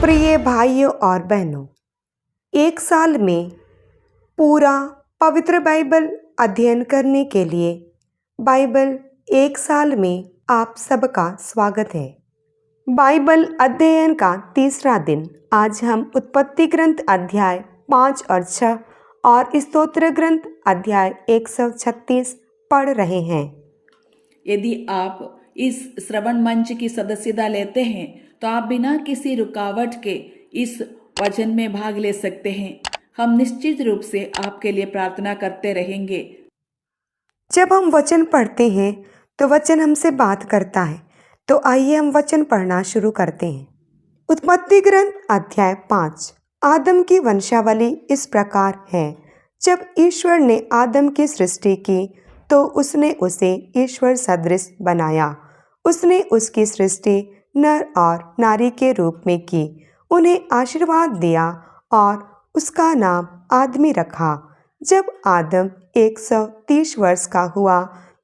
प्रिय भाइयों और बहनों, एक साल में पूरा पवित्र बाइबल अध्ययन करने के लिए बाइबल एक साल में आप सबका स्वागत है। बाइबल अध्ययन का तीसरा दिन आज हम उत्पत्ति ग्रंथ अध्याय 5 और 6 और स्तोत्र ग्रंथ अध्याय 136 पढ़ रहे हैं। यदि आप इस श्रवण मंच की सदस्यता लेते हैं तो आप बिना किसी रुकावट के इस वचन में भाग ले सकते हैं। हम निश्चित रूप से आपके लिए प्रार्थना करते रहेंगे। जब हम वचन पढ़ते हैं तो वचन हमसे बात करता है। तो आइए हम वचन पढ़ना शुरू करते हैं। उत्पत्ति ग्रंथ अध्याय 5। आदम की वंशावली इस प्रकार है। जब ईश्वर ने आदम की सृष्टि की तो उसने उसे ईश्वर सदृश बनाया। उसने उसकी सृष्टि नर और नारी के रूप में की, उन्हें आशीर्वाद दिया और उसका नाम आदमी रखा। जब आदम 130 वर्ष का हुआ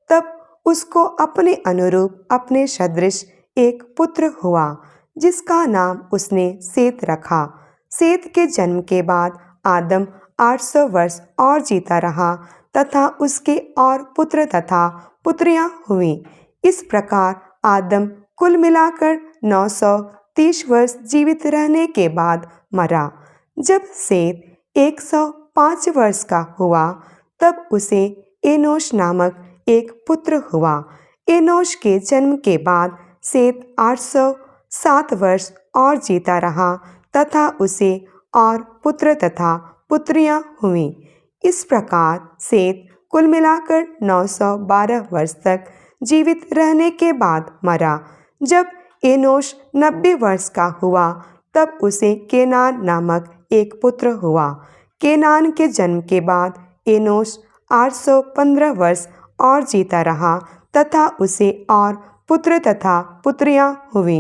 तब उसको अपने अनुरूप अपने सदृश एक पुत्र हुआ जिसका नाम उसने सेत रखा। सेत के जन्म के बाद आदम 800 वर्ष और जीता रहा तथा उसके और पुत्र तथा पुत्रियां हुई। इस प्रकार आदम कुल मिलाकर 930 वर्ष जीवित रहने के बाद मरा। जब सेत 105 वर्ष का हुआ तब उसे एनोश नामक एक पुत्र हुआ। एनोश के जन्म के बाद सेत 807 वर्ष और जीता रहा तथा उसे और पुत्र तथा पुत्रियां हुई। इस प्रकार सेत कुल मिलाकर 912 वर्ष तक जीवित रहने के बाद मरा। जब एनोश 90 वर्ष का हुआ तब उसे केनान नामक एक पुत्र हुआ। केनान के जन्म के बाद एनोश 815 वर्ष और जीता रहा तथा उसे और पुत्र तथा पुत्रियां हुई।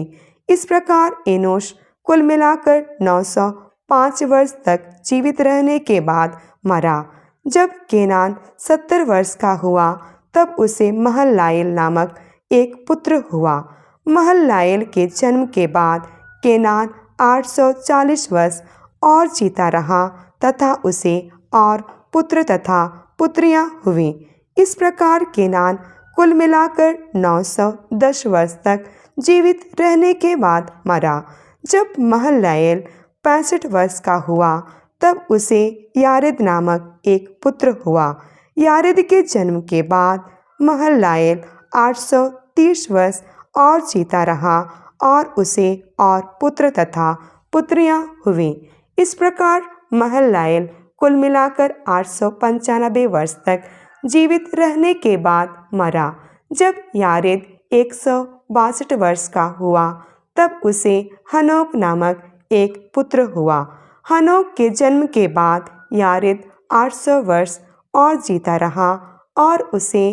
इस प्रकार एनोश कुल मिलाकर 905 वर्ष तक जीवित रहने के बाद मरा। जब केनान 70 वर्ष का हुआ तब उसे महललाएल नामक एक पुत्र हुआ। महललाएल के जन्म के बाद केनान 840 वर्ष और जीता रहा तथा उसे और पुत्र तथा पुत्रियां हुई। इस प्रकार केनान कुल मिलाकर 910 वर्ष तक जीवित रहने के बाद मरा। जब महललाएल 65 वर्ष का हुआ तब उसे यारेद नामक एक पुत्र हुआ। यारेद के जन्म के बाद महललाएल 830 वर्ष और जीता रहा और उसे और पुत्र तथा पुत्रियां हुई। इस प्रकार महललाएल कुल मिलाकर 895 वर्ष तक जीवित रहने के बाद मरा। जब यारेद 162 वर्ष का हुआ तब उसे हनोक नामक एक पुत्र हुआ। हनोक के जन्म के बाद यारेद 800 वर्ष और जीता रहा और उसे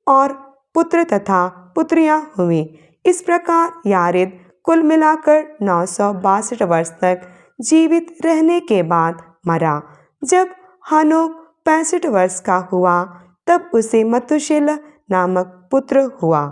और पुत्र तथा पुत्रियां हुई। इस प्रकार यारेद कुल मिलाकर 962 वर्ष तक जीवित रहने के बाद मरा। जब हनोक 65 वर्ष का हुआ तब उसे मतुशेलह नामक पुत्र हुआ।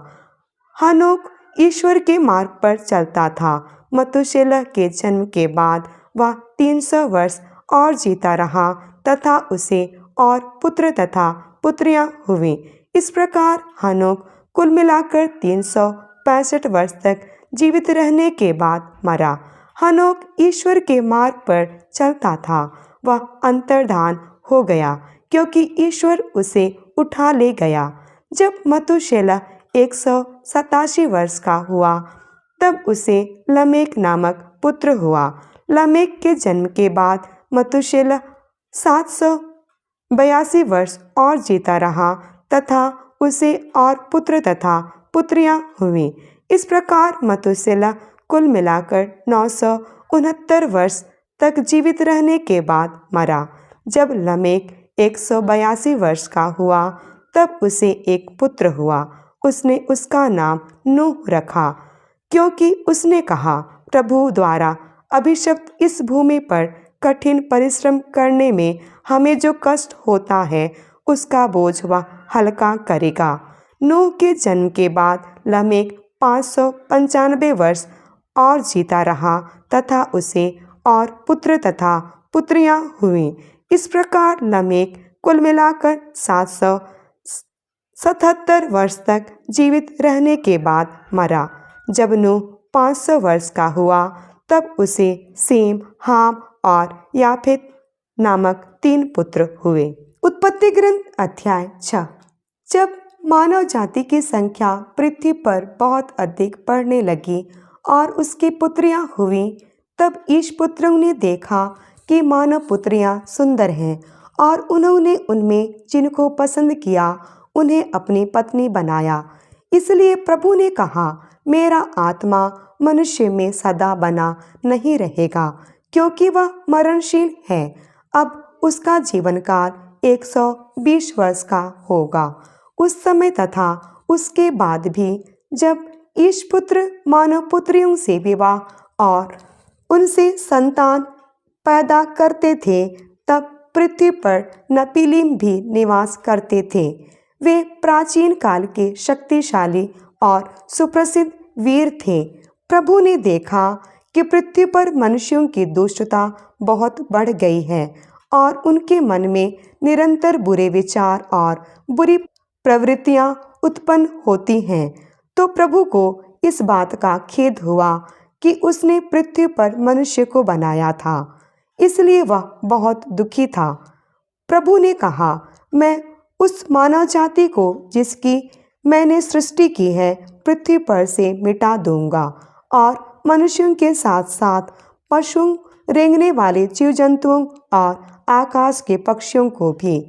हनोक ईश्वर के मार्ग पर चलता था। मतुशेलह के जन्म के बाद वह 300 वर्ष और जीता रहा तथा उसे और पुत्र तथा पुत्रियां हुई। इस प्रकार हनोक कुल मिलाकर 365 वर्ष तक जीवित रहने के बाद मरा। हनोक ईश्वर के मार्ग पर चलता था। वह अंतर्धान हो गया क्योंकि ईश्वर उसे उठा ले गया। जब मतुशेलह 187 वर्ष का हुआ तब उसे लमेक नामक पुत्र हुआ। लमेक के जन्म के बाद मतुशेलह 782 वर्ष और जीता रहा तथा उसे और पुत्र तथा पुत्रियां हुई। इस प्रकार मतुशेलह कुल मिलाकर 969 वर्ष तक जीवित रहने के बाद मरा। जब लमेक 182 वर्ष का हुआ तब उसे एक पुत्र हुआ। उसने उसका नाम नूह रखा क्योंकि उसने कहा, प्रभु द्वारा अभिशप्त इस भूमि पर कठिन परिश्रम करने में हमें जो कष्ट होता है उसका बोझ वह हल्का करेगा। नूह के जन्म के बाद लमेक 595 वर्ष और जीता रहा तथा उसे और पुत्र तथा पुत्रियां हुई। इस प्रकार लमेक कुल मिलाकर 777 वर्ष तक जीवित रहने के बाद मरा। जब नूह 500 वर्ष का हुआ तब उसे सेम, हाम और याफेत नामक 3 पुत्र हुए। उत्पत्ति ग्रंथ अध्याय 6। जब मानव जाति की संख्या पृथ्वी पर बहुत अधिक बढ़ने लगी और उसकी पुत्रियां हुई, तब ईशपुत्रों ने देखा कि मानव पुत्रियां सुंदर हैं और उन्होंने उनमें जिनको पसंद किया उन्हें अपनी पत्नी बनाया। इसलिए प्रभु ने कहा, मेरा आत्मा मनुष्य में सदा बना नहीं रहेगा, क्योंकि वह मरणशील है। अब उसका जीवन काल 120 वर्ष का होगा। उस समय तथा उसके बाद भी जब ईशपुत्र मानव पुत्रियों से विवाह और उनसे संतान पैदा करते थे, तब पृथ्वी पर नपीलीम भी निवास करते थे। वे प्राचीन काल के शक्तिशाली और सुप्रसिद्ध वीर थे। प्रभु ने देखा कि पृथ्वी पर मनुष्यों की दुष्टता बहुत बढ़ गई है और उनके मन में निरंतर बुरे विचार और बुरी प्रवृत्तियां उत्पन्न होती हैं। तो प्रभु को इस बात का खेद हुआ कि उसने पृथ्वी पर मनुष्य को बनाया था, इसलिए वह बहुत दुखी था। प्रभु ने कहा, मैं उस मानव जाति को जिसकी मैंने सृष्टि की है पृथ्वी पर से मिटा दूंगा और मनुष्यों के साथ साथ पशुओं, रेंगने वाले जीव जंतुओं और आकाश के पक्षियों को भी,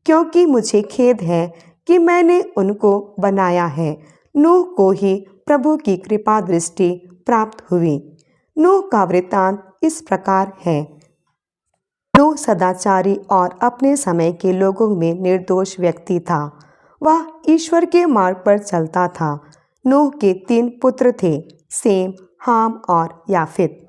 क्योंकि मुझे खेद है कि मैंने उनको बनाया है। नूह को ही प्रभु की कृपा दृष्टि प्राप्त हुई। नूह का वृत्तांत इस प्रकार है। नूह सदाचारी और अपने समय के लोगों में निर्दोष व्यक्ति था। वह ईश्वर के मार्ग पर चलता था। नूह के 3 पुत्र थे, सेम, हाम और याफेत।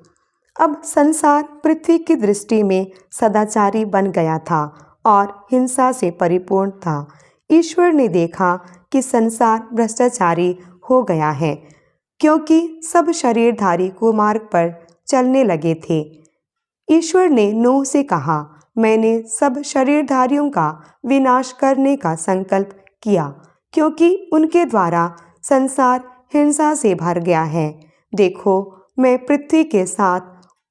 अब संसार पृथ्वी की दृष्टि में सदाचारी बन गया था और हिंसा से परिपूर्ण था। ईश्वर ने देखा कि संसार भ्रष्टाचारी हो गया है, क्योंकि सब शरीरधारी कुमार्ग पर चलने लगे थे। ईश्वर ने नूह से कहा, मैंने सब शरीरधारियों का विनाश करने का संकल्प किया, क्योंकि उनके द्वारा संसार हिंसा से भर गया है। देखो, मैं पृथ्वी के साथ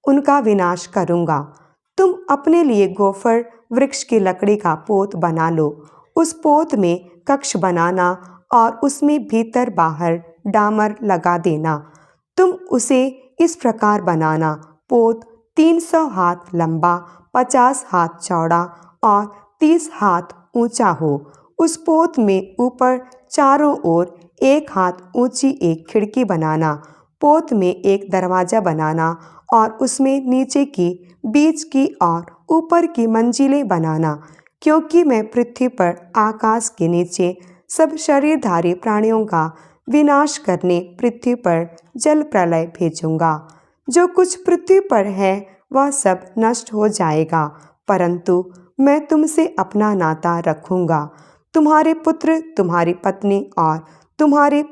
उनका विनाश करूंगा। तुम अपने लिए गोफर वृक्ष की लकड़ी का पोत बना लो। उस पोत में कक्ष बनाना और उसमें भीतर बाहर डामर लगा देना। तुम उसे इस प्रकार बनाना, पोत 300 हाथ लंबा, 50 हाथ चौड़ा और 30 हाथ ऊंचा हो। उस पोत में ऊपर चारों ओर 1 हाथ ऊंची एक खिड़की बनाना। पोत में एक दरवाजा बनाना और उसमें नीचे की, बीच की और ऊपर की मंजिलें बनाना, क्योंकि मैं पृथ्वी पर आकाश के नीचे सब शरीरधारी प्राणियों का विनाश करने पृथ्वी पर जल प्रलय भेजूंगा। जो कुछ पृथ्वी पर है वह सब नष्ट हो जाएगा, परंतु मैं तुमसे अपना नाता रखूंगा। तुम्हारे पुत्र, तुम्हारी पत्नी और तुम्हारे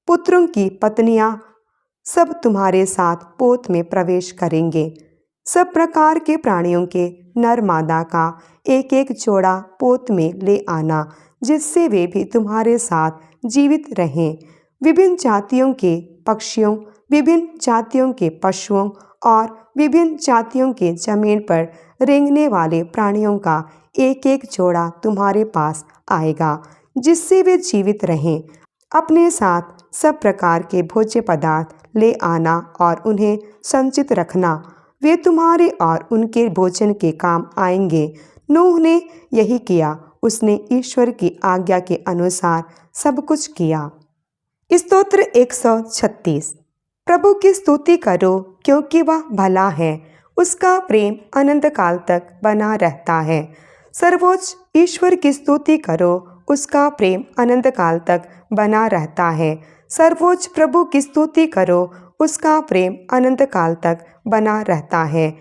पुत्रों की पत्नियां सब तुम्हारे साथ पोत में प्रवेश करेंगे। सब प्रकार के प्राणियों के नर मादा का एक एक जोड़ा पोत में ले आना, जिससे वे भी तुम्हारे साथ जीवित रहें। विभिन्न जातियों के पक्षियों, विभिन्न जातियों के पशुओं और विभिन्न जातियों के जमीन पर रेंगने वाले प्राणियों का एक एक जोड़ा तुम्हारे पास आएगा, जिससे वे जीवित रहें। अपने साथ सब प्रकार के भोज्य पदार्थ ले आना और उन्हें संचित रखना, वे तुम्हारे और उनके भोजन के काम आएंगे। नूह ने यही किया, उसने ईश्वर की आज्ञा के अनुसार सब कुछ किया। स्तोत्र 136। प्रभु की स्तुति करो, क्योंकि वह भला है, उसका प्रेम अनंत काल तक बना रहता है। सर्वोच्च ईश्वर की स्तुति करो, उसका प्रेम अनंत काल तक बना रहता है। सर्वोच्च प्रभु की स्तुति करो, उसका प्रेम अनंत काल तक बना रहता है।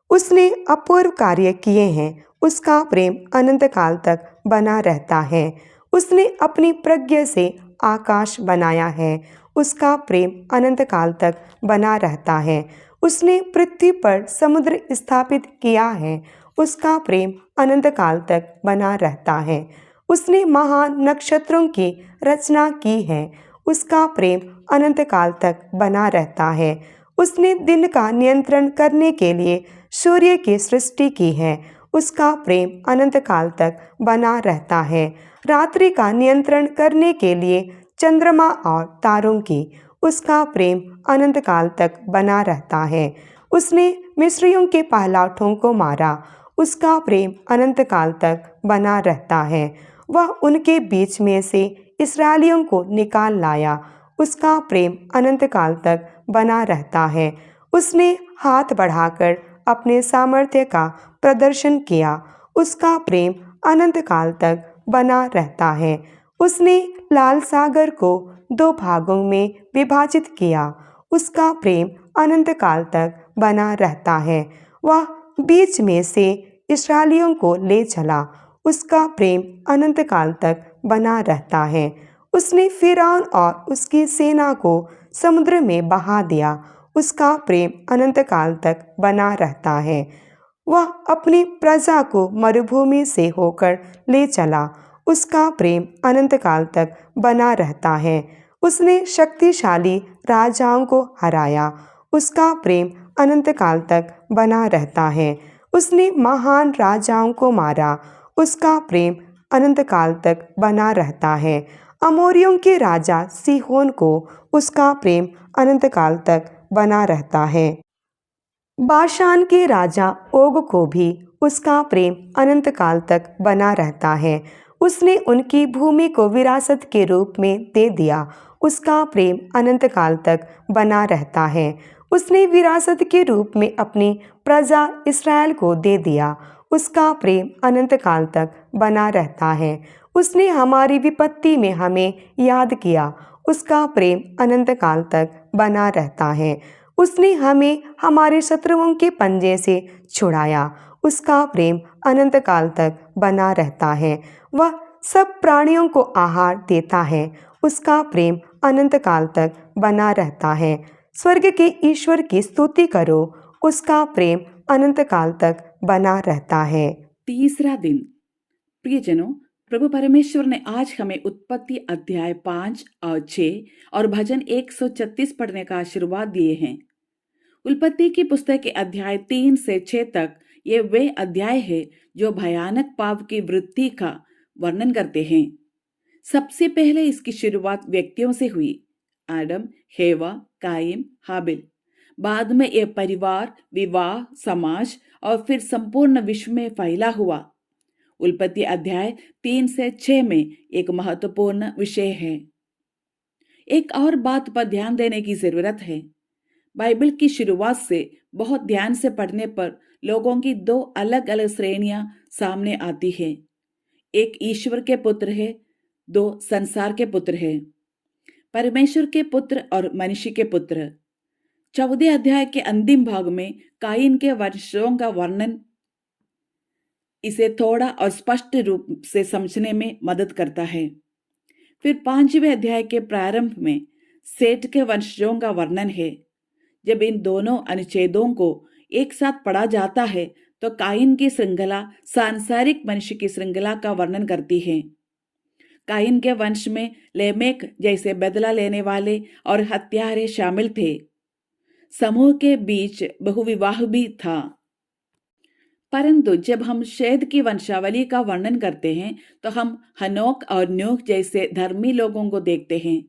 उसने अपूर्व कार्य किए हैं, उसका प्रेम अनंत काल तक बना रहता है। उसने अपनी प्रज्ञा से आकाश बनाया है, उसका प्रेम अनंत काल तक बना रहता है। उसने पृथ्वी पर समुद्र स्थापित किया है, उसका प्रेम अनंत काल तक बना रहता है। उसने महान नक्षत्रों की रचना की है, उसका प्रेम अनंत काल तक बना रहता है। उसने दिन का नियंत्रण करने के लिए सूर्य की सृष्टि की है, उसका प्रेम अनंत काल तक बना रहता है। रात्रि का नियंत्रण करने के लिए चंद्रमा और तारों की, उसका प्रेम अनंत काल तक बना रहता है। उसने मिस्रियों के पहलौठों को मारा, उसका प्रेम अनंत काल तक बना रहता है। वह उनके बीच में से इस्राएलियों को निकाल लाया, उसका प्रेम अनंत काल तक बना रहता है। उसने हाथ बढ़ाकर अपने सामर्थ्य का प्रदर्शन किया, उसका प्रेम अनंत काल तक बना रहता है। उसने लाल सागर को 2 भागों में विभाजित किया, उसका प्रेम अनंत काल तक बना रहता है। वह बीच में से इस्राएलियों को ले चला, उसका प्रेम अनंत काल तक बना रहता है। उसने फिरौन और उसकी सेना को समुद्र में बहा दिया, उसका प्रेम अनंत काल तक बना रहता है। वह अपनी प्रजा को मरुभूमि से होकर ले चला, उसका प्रेम अनंत काल तक बना रहता है। उसने शक्तिशाली राजाओं को हराया, उसका प्रेम अनंत काल तक बना रहता है। उसने महान राजाओं को मारा, उसका प्रेम अनंत काल तक बना रहता है। अमोरियों के राजा सीहोन को, उसका प्रेम अनंत काल तक बना रहता है। बाशान के राजा ओग को भी उसका प्रेम अनंत काल तक बना रहता है। उसने उनकी भूमि को विरासत के रूप में दे दिया, उसका प्रेम अनंत काल तक बना रहता है। उसने विरासत के रूप में अपनी प्रजा इस्राएल को दे दिया, उसका प्रेम अनंत काल तक बना रहता है। उसने हमारी विपत्ति में हमें याद किया, उसका प्रेम अनंत काल तक बना रहता है। उसने हमें हमारे शत्रुओं के पंजे से छुड़ाया, उसका प्रेम अनंत काल तक बना रहता है। वह सब प्राणियों को आहार देता है, उसका प्रेम अनंत काल तक बना रहता है। स्वर्ग के ईश्वर की स्तुति करो, उसका प्रेम अनंत काल तक बना रहता है। तीसरा दिन। प्रियजनों, प्रभु परमेश्वर ने आज हमें उत्पत्ति अध्याय 5 और 6 और भजन 136 पढ़ने का आशीर्वाद दिए हैं। उत्पत्ति की पुस्तक के अध्याय 3 से 6 तक ये वे अध्याय है जो भयानक पाप की वृत्ति का वर्णन करते हैं। सबसे पहले इसकी शुरुआत व्यक्तियों से हुई, आदम, हेवा, कायिन, हाबिल। बाद में यह परिवार, विवाह, समाज और फिर संपूर्ण विश्व में फैला हुआ। उत्पत्ति अध्याय 3 से 6 में एक महत्वपूर्ण विषय है। एक और बात पर ध्यान देने की जरूरत है। बाइबल की शुरुआत से बहुत ध्यान से पढ़ने पर लोगों की 2 अलग अलग श्रेणियां सामने आती हैं। एक ईश्वर के पुत्र है, 2 संसार के पुत्र है, परमेश्वर के पुत्र और मनुष्य के पुत्र। 14 अध्याय के अंतिम भाग में कायिन के वंशों का वर्णन इसे थोड़ा और स्पष्ट रूप से समझने में मदद करता है। फिर 5वें अध्याय के प्रारंभ में सेठ के वंशजों का वर्णन है। जब इन दोनों अनुच्छेदों को एक साथ पढ़ा जाता है तो कायिन की श्रृंखला सांसारिक मनुष्य की श्रृंखला का वर्णन करती है। कायिन के वंश में लेमेक जैसे बदला लेने वाले और हत्यारे शामिल थे। समूह के बीच बहुविवाह भी था। परंतु जब हम शेद की वंशावली का वर्णन करते हैं तो हम हनोक और नूह जैसे धर्मी लोगों को देखते हैं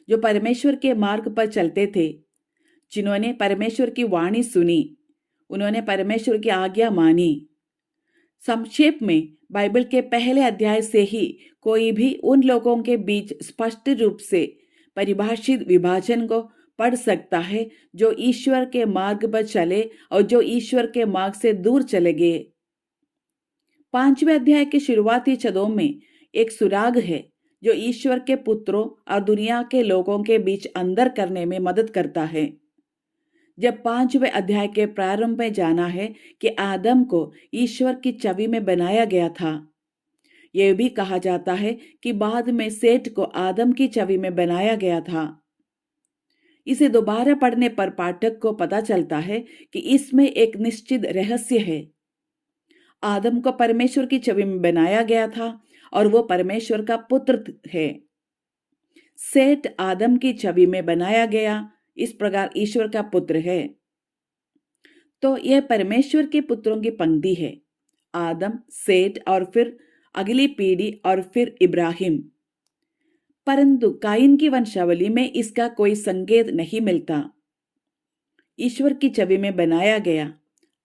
जो परमेश्वर के मार्ग पर चलते थे, जिन्होंने परमेश्वर की वाणी सुनी, उन्होंने परमेश्वर की आज्ञा मानी। संक्षेप में बाइबल के पहले अध्याय से ही कोई भी उन लोगों के बीच स्पष्ट रूप से परिभाषित विभाजन को पढ़ सकता है जो ईश्वर के मार्ग पर चले और जो ईश्वर के मार्ग से दूर चले गए। 5वें अध्याय के शुरुआती पदों में एक सुराग है जो ईश्वर के पुत्रों और दुनिया के लोगों के बीच अंतर करने में मदद करता है। जब 5वें अध्याय के प्रारंभ में जाना है कि आदम को ईश्वर की छवि में बनाया गया था। यह भी कहा जाता है कि बाद में सेठ को आदम की छवि में बनाया गया था। इसे दोबारा पढ़ने पर पाठक को पता चलता है कि इसमें एक निश्चित रहस्य है। आदम को परमेश्वर की छवि में बनाया गया था और वो परमेश्वर का पुत्र है। सेठ आदम की छवि में बनाया गया, इस प्रकार ईश्वर का पुत्र है। तो यह परमेश्वर के पुत्रों की पंक्ति है, आदम, सेठ और फिर अगली पीढ़ी और फिर इब्राहिम। परंतु काइन की वंशावली में इसका कोई संकेत नहीं मिलता। ईश्वर की छवि में बनाया गया,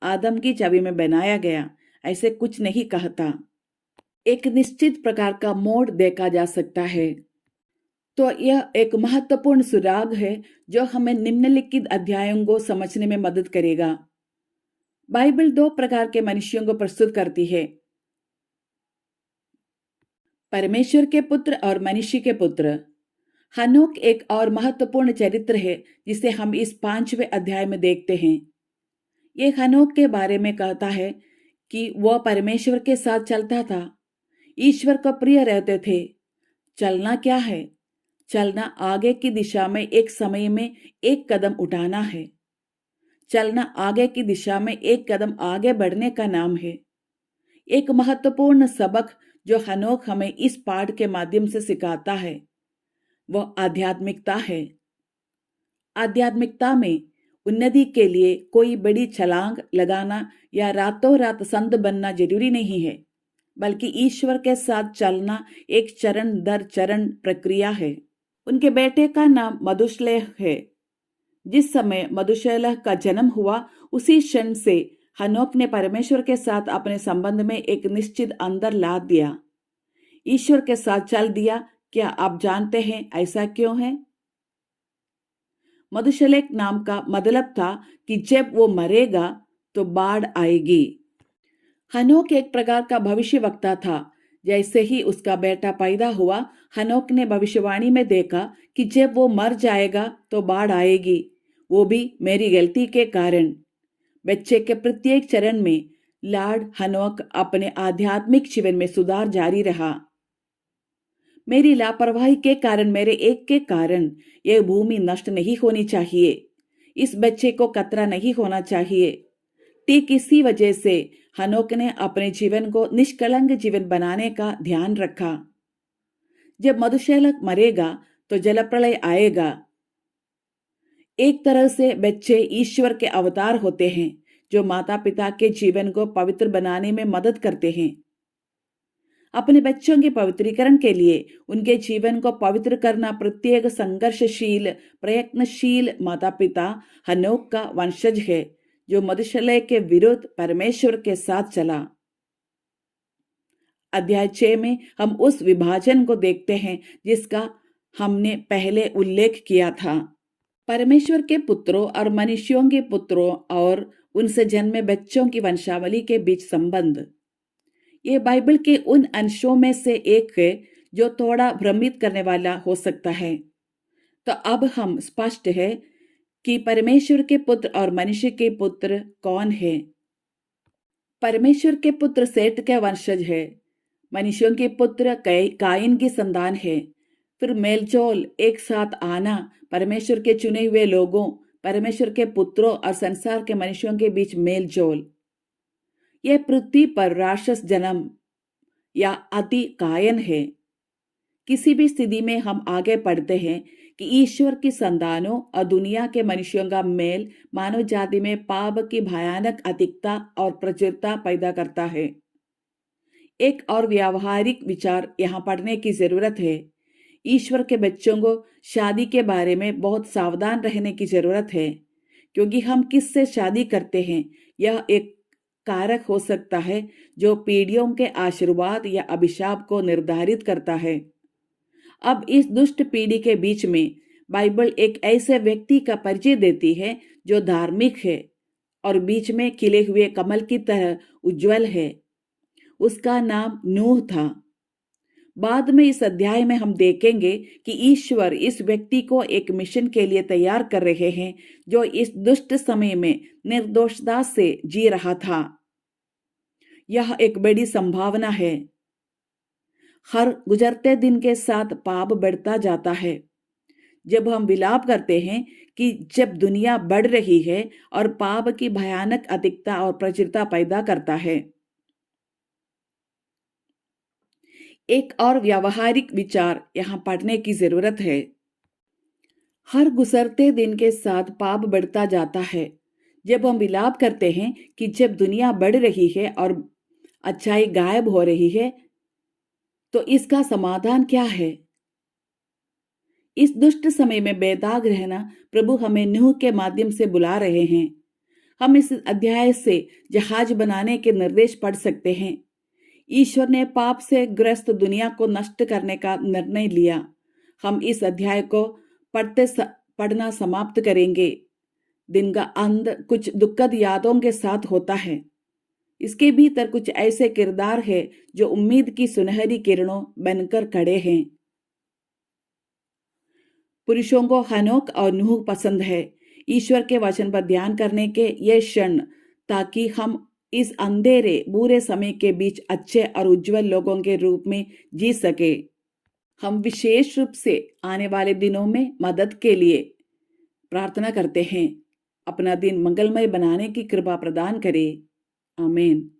आदम की छवि में बनाया गया, ऐसे कुछ नहीं कहता। एक निश्चित प्रकार का मोड़ देखा जा सकता है। तो यह एक महत्वपूर्ण सुराग है जो हमें निम्नलिखित अध्यायों को समझने में मदद करेगा। बाइबल दो प्रकार के मनुष्यों को प्रस्तुत करती है, परमेश्वर के पुत्र और मनुष्य के पुत्र। हनोक एक और महत्वपूर्ण चरित्र है जिसे हम इस 5वें अध्याय में देखते हैं। ये हनोक के बारे में कहता है कि वह परमेश्वर के साथ चलता था, ईश्वर को प्रिय रहते थे। चलना क्या है? चलना आगे की दिशा में एक समय में एक कदम उठाना है। चलना आगे की दिशा में एक कदम आगे बढ़ने का नाम है। एक महत्वपूर्ण सबक जो हनोक हमें इस पाठ के माध्यम से सिखाता है वह आध्यात्मिकता है। आध्यात्मिकता में उन्नति के लिए कोई बड़ी छलांग लगाना या रातों रात संत बनना जरूरी नहीं है, बल्कि ईश्वर के साथ चलना एक चरण दर चरण प्रक्रिया है। उनके बेटे का नाम मधुशेलह है। जिस समय मधुशेलह का जन्म हुआ उसी क्षण से हनोक ने परमेश्वर के साथ अपने संबंध में एक निश्चित अंतर ला दिया, ईश्वर के साथ चल दिया। क्या आप जानते हैं ऐसा क्यों है? मधुशेलह नाम का मतलब था कि जब वो मरेगा तो बाढ़ आएगी। हनोक एक प्रकार का भविष्यवक्ता था। जैसे ही उसका बेटा पैदा हुआ, हनोक ने भविष्यवाणी में देखा कि जब वो मर जाएगा तो बाढ़ आएगी, वो भी मेरी गलती के कारण। बच्चे के प्रत्येक चरण में लॉर्ड हनोक अपने आध्यात्मिक जीवन में सुधार जारी रहा। मेरी लापरवाही के कारण, मेरे एक के कारण यह भूमि नष्ट नहीं होनी चाहिए, इस बच्चे को खतरा नहीं होना चाहिए। ठीक इसी वजह से हनोक ने अपने जीवन को निष्कलंक जीवन बनाने का ध्यान रखा। जब मधुशेलह मरेगा तो जलप्रलय आएगा। एक तरह से बच्चे ईश्वर के अवतार होते हैं जो माता पिता के जीवन को पवित्र बनाने में मदद करते हैं। अपने बच्चों के पवित्रीकरण के लिए उनके जीवन को पवित्र करना प्रत्येक संघर्षशील प्रयत्नशील माता पिता हनोक का वंशज है जो मधुशेलह के विरुद्ध परमेश्वर के साथ चला। अध्याय 6 में हम उस विभाजन को देखते हैं जिसका हमने पहले उल्लेख किया था। परमेश्वर के पुत्रों और मनुष्यों के पुत्रों और उनसे जन्मे बच्चों की वंशावली के बीच संबंध। ये बाइबल के उन अंशों में से एक है जो थोड़ा भ्रमित करने वाला हो सकता है। तो अब हम स्पष्ट है कि परमेश्वर के पुत्र और मनुष्य के पुत्र कौन है। परमेश्वर के पुत्र सेठ के वंशज है, मनुष्यों के पुत्र काइन की संतान है। फिर मेलजोल, एक साथ आना, परमेश्वर के चुने हुए लोगों, परमेश्वर के पुत्रों और संसार के मनुष्यों के बीच मेलजोल। यह पृथ्वी पर राक्षस जन्म या अति कायन है। किसी भी स्थिति में हम आगे पढ़ते हैं कि ईश्वर की संतानों और दुनिया के मनुष्यों का मेल मानव जाति में पाप की भयानक अधिकता और प्रचुरता पैदा करता है। एक और व्यावहारिक विचार यहाँ पढ़ने की जरूरत है। ईश्वर के बच्चों को शादी के बारे में बहुत सावधान रहने की जरूरत है, क्योंकि हम किससे शादी करते हैं यह एक कारक हो सकता है जो पीढ़ियों के आशीर्वाद या अभिशाप को निर्धारित करता है। अब इस दुष्ट पीढ़ी के बीच में बाइबल एक ऐसे व्यक्ति का परिचय देती है जो धार्मिक है और बीच में खिले हुए कमल की तरह उज्जवल है। उसका नाम नूह था। बाद में इस अध्याय में हम देखेंगे कि ईश्वर इस व्यक्ति को एक मिशन के लिए तैयार कर रहे हैं जो इस दुष्ट समय में निर्दोषता से जी रहा था। यह एक बड़ी संभावना है। हर गुजरते दिन के साथ पाप बढ़ता जाता है। जब हम विलाप करते हैं कि जब दुनिया बढ़ रही है और पाप की भयानक अधिकता और प्रचुरता पैदा करता है। एक और व्यावहारिक विचार यहाँ पढ़ने की जरूरत है। हर गुजरते दिन के साथ पाप बढ़ता जाता है। जब हम विलाप करते हैं कि जब दुनिया बढ़ रही है और अच्छाई गायब हो रही है, तो इसका समाधान क्या है? इस दुष्ट समय में बेदाग रहना प्रभु हमें नूह के माध्यम से बुला रहे हैं। हम इस अध्याय से जहाज बनाने के निर्देश पढ़ सकते हैं। ईश्वर ने पाप से ग्रस्त दुनिया को नष्ट करने का निर्णय लिया। हम इस अध्याय को पढ़ना समाप्त करेंगे। दिन का अंत कुछ दुखद यादों के साथ होता है। इसके भीतर कुछ ऐसे किरदार हैं जो उम्मीद की सुनहरी किरणों बनकर खड़े हैं। पुरुषों को हनोक और नूह पसंद है। ईश्वर के वचन पर ध्यान करने के ये क्षण, ताकि हम इस अंधेरे बुरे समय के बीच अच्छे और उज्जवल लोगों के रूप में जी सके। हम विशेष रूप से आने वाले दिनों में मदद के लिए प्रार्थना करते हैं। अपना दिन मंगलमय बनाने की कृपा प्रदान करे। आमीन।